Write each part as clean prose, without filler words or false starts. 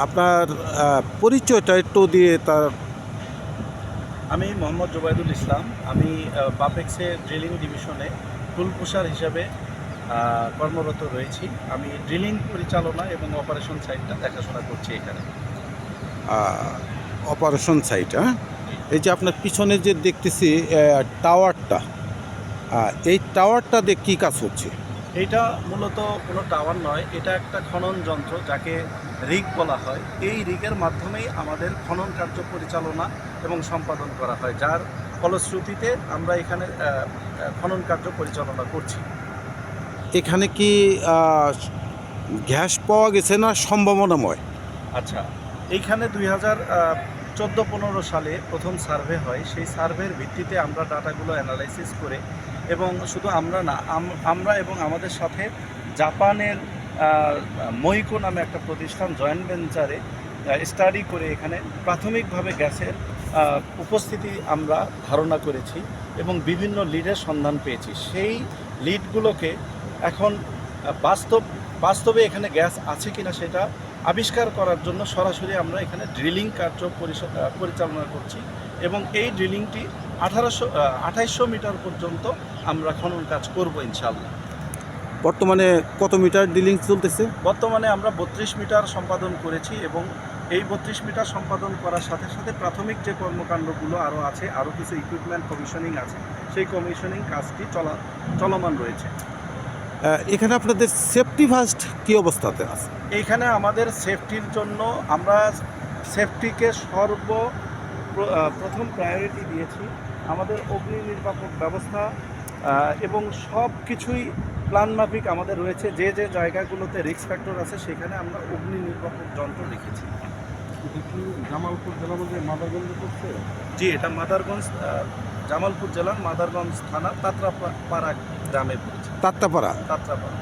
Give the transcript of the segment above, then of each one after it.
আপনার পরিচয়টা একটু দিয়ে তার। আমি মোহাম্মদ জুবাইদুল ইসলাম। আমি বাপেক্সে ড্রিলিং ডিভিশনে টুল পুশার হিসাবে কর্মরত রয়েছি। আমি ড্রিলিং পরিচালনা এবং অপারেশন সাইটটা দেখাশোনা করছি এখানে। অপারেশন সাইট, হ্যাঁ। এই যে আপনার পিছনে যে দেখতেছি টাওয়ারটা, এই টাওয়ারটা দিয়ে কী কাজ হচ্ছে? এইটা মূলত কোনো টাওয়ার নয়, এটা একটা খনন যন্ত্র যাকে রিগ বলা হয়। এই রিগের মাধ্যমেই আমাদের খনন কার্য পরিচালনা এবং সম্পাদন করা হয়, যার ফলশ্রুতিতে আমরা এখানে খনন কার্য পরিচালনা করছি। এখানে কি গ্যাস পাওয়া গেছে না সম্ভাবনাময়? আচ্ছা, এইখানে 2014-15 সালে প্রথম সার্ভে হয়। সেই সার্ভের ভিত্তিতে আমরা ডাটাগুলো অ্যানালাইসিস করে, এবং শুধু আমরা না, আমরা এবং আমাদের সাথে জাপানের মইকো নামে একটা প্রতিষ্ঠান জয়েন্ট ভেঞ্চারে স্টাডি করে এখানে প্রাথমিকভাবে গ্যাসের উপস্থিতি আমরা ধারণা করেছি এবং বিভিন্ন লিডের সন্ধান পেয়েছি। সেই লিডগুলোকে এখন বাস্তবে এখানে গ্যাস আছে কিনা সেটা আবিষ্কার করার জন্য সরাসরি আমরা এখানে ড্রিলিং কার্য পরিচালনা করছি, এবং এই ড্রিলিংটি 2800 মিটার পর্যন্ত আমরা খনন কাজ করব ইনশাআল্লাহ। বর্তমানে কত মিটার ড্রিলিং চলতেছে? বর্তমানে আমরা 32 মিটার সম্পাদন করেছি, এবং এই 32 মিটার সম্পাদন করার সাথে সাথে প্রাথমিক যে কর্মকাণ্ডগুলো আরও আছে, আরও কিছু ইকুইপমেন্ট কমিশনিং আছে, সেই কমিশনিং কাজটি চলমান রয়েছে। এখানে আপনাদের সেফটি ফার্স্ট কী অবস্থাতে আছে? এইখানে আমাদের সেফটির জন্য আমরা সেফটিকে প্রথম প্রায়োরিটি দিয়েছি। আমাদের অগ্নি নির্বাপক ব্যবস্থা এবং সব কিছুই প্ল্যান মাফিক আমাদের রয়েছে। যে যে জায়গাগুলোতে রিস্ক ফ্যাক্টর আছে সেখানে আমরা অগ্নি নির্বাপক যন্ত্র রেখেছি। জামালপুর জেলা বলতে মাদারগঞ্জ করছে? জি, এটা মাদারগঞ্জ, জামালপুর জেলার মাদারগঞ্জ থানার তাত্রাপাড়া গ্রামে পড়েছে। তাত্তাপাড়া। তাত্রাপাড়া।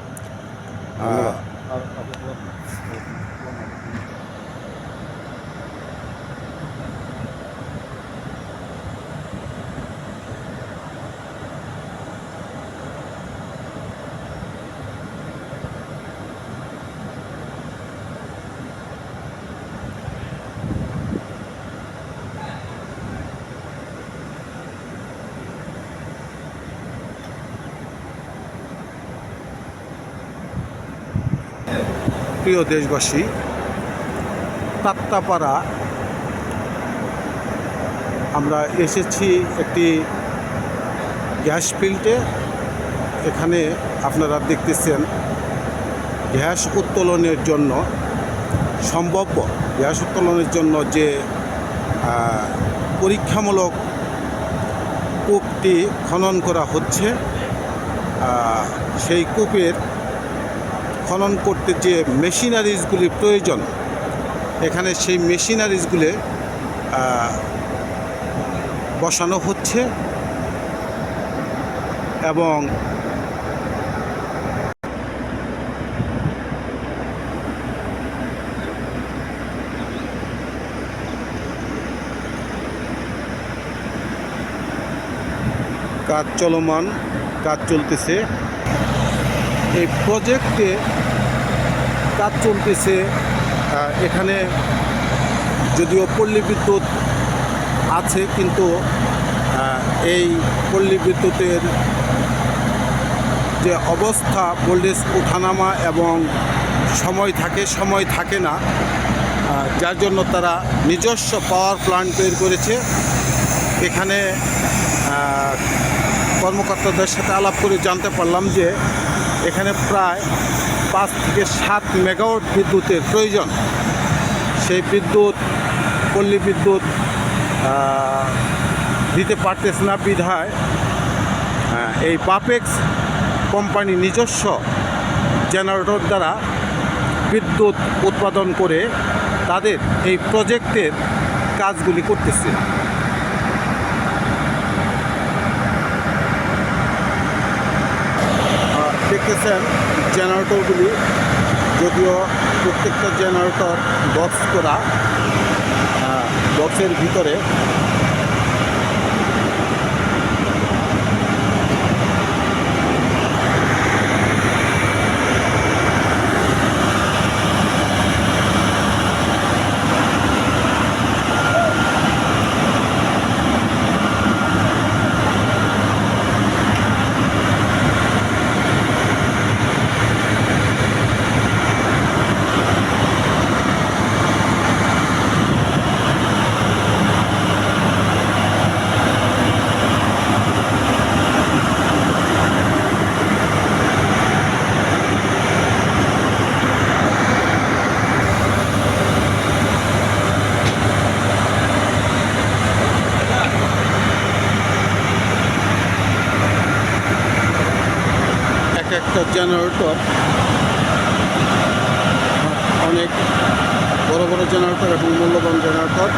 প্রিয় দেশবাসী, তাত্তাপাড়া আমরা এসেছি একটি গ্যাস ফিল্ডে। এখানে আপনারা দেখতেছেন গ্যাস উত্তোলনের জন্য, সম্ভাব্য গ্যাস উত্তোলনের জন্য যে পরীক্ষামূলক কূপটি খনন করা হচ্ছে, সেই কূপের খনন করতে যে মেশিনারিজগুলি প্রয়োজন, এখানে সেই মেশিনারিজগুলি বসানো হচ্ছে, এবং কাজ চলমান, কাজ চলতেছে। এই প্রজেক্টে কাজ চলতেছে। এখানে যদিও পল্লী বিদ্যুৎ আছে, কিন্তু এই পল্লী বিদ্যুতের যে অবস্থা, ভোল্টেজ ওঠানামা এবং সময় থাকে না, যার জন্য তারা নিজস্ব পাওয়ার প্ল্যান্ট তৈরি করেছে। এখানে কর্মকর্তাদের সাথে আলাপ করে জানতে পারলাম যে এখানে প্রায় 5 থেকে 7 মেগাওয়াট বিদ্যুতের প্রয়োজন। সেই বিদ্যুৎ পল্লী বিদ্যুৎ দিতে পারতেছে না, বিধায় এই বাপেক্স কোম্পানি নিজস্ব জেনারেটর দ্বারা বিদ্যুৎ উৎপাদন করে তাদের এই প্রজেক্টের কাজগুলি করতেছে। দেখতেছেন জেনারেটরগুলি, যদিও প্রত্যেকটা জেনারেটর বক্স করা, বক্সের ভিতরে জেনারেটর, অনেক বড় বড় জেনারেটর এবং মূল্যবান জেনারেটর